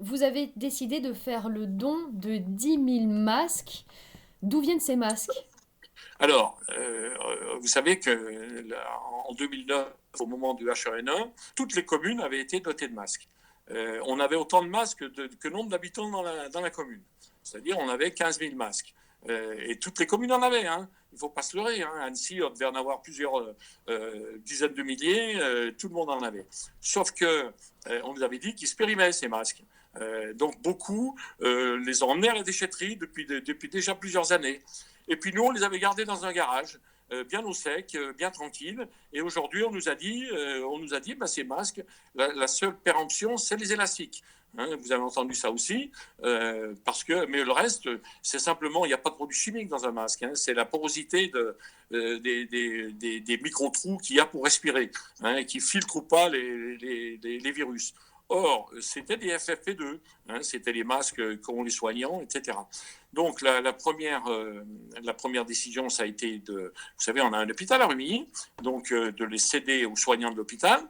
vous avez décidé de faire le don de 10 000 masques. D'où viennent ces masques? Alors, vous savez que en 2009, au moment du H1N1, toutes les communes avaient été dotées de masques. On avait autant de masques que nombre d'habitants dans la commune. C'est-à-dire, on avait 15 000 masques. Et toutes les communes en avaient. Hein. Il ne faut pas se leurrer. Hein. Annecy, on devait en avoir plusieurs dizaines de milliers. Tout le monde en avait. Sauf que on nous avait dit qu'ils se périmaient, ces masques. Donc, beaucoup les ont emmenés à la déchetterie depuis déjà plusieurs années. Et puis nous, on les avait gardés dans un garage, bien au sec, bien tranquille. Et aujourd'hui, on nous a dit, bah, ces masques, la seule péremption, c'est les élastiques. Hein, vous avez entendu ça aussi, mais le reste, c'est simplement, il n'y a pas de produit chimique dans un masque. Hein, c'est la porosité des micro-trous qu'il y a pour respirer, hein, qui filtrent ou pas les virus. Or, c'était des FFP2, hein, c'était les masques qu'ont les soignants, etc. Donc, la première décision, ça a été vous savez, on a un hôpital à Rumilly, donc de les céder aux soignants de l'hôpital.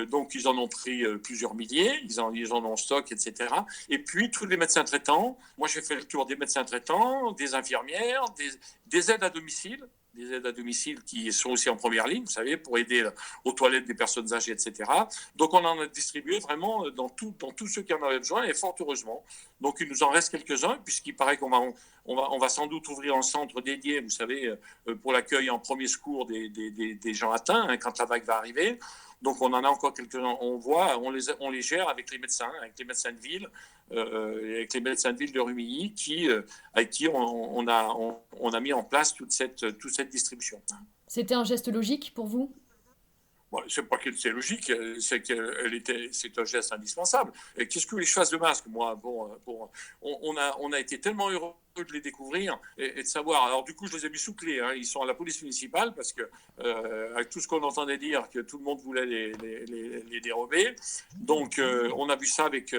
Donc, ils en ont pris plusieurs milliers, ils en ont en stock, etc. Et puis, tous les médecins traitants, moi, j'ai fait le tour des médecins traitants, des infirmières, des aides à domicile, des aides à domicile qui sont aussi en première ligne, vous savez, pour aider aux toilettes des personnes âgées, etc. Donc, on en a distribué vraiment dans tous ceux qui en avaient besoin, et fort heureusement. Donc, il nous en reste quelques-uns, puisqu'il paraît qu'on va sans doute ouvrir un centre dédié, vous savez, pour l'accueil en premier secours des gens atteints, hein, quand la vague va arriver. Donc, on en a encore quelques-uns. On les gère avec les médecins de ville, avec les médecins de ville de Rumilly, avec qui on a mis en place toute cette distribution. C'était un geste logique pour vous? Bon, c'est pas que c'est logique, c'est un geste indispensable. Et qu'est-ce que je fasse de masque, moi? On a été tellement heureux de les découvrir et de savoir. Alors du coup, je les ai mis sous clé. Hein. Ils sont à la police municipale parce que avec tout ce qu'on entendait dire que tout le monde voulait les dérober. Donc on a vu ça avec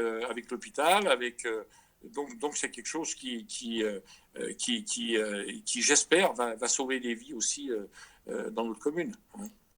l'hôpital, donc c'est quelque chose qui j'espère, va sauver des vies aussi dans notre commune. Hein.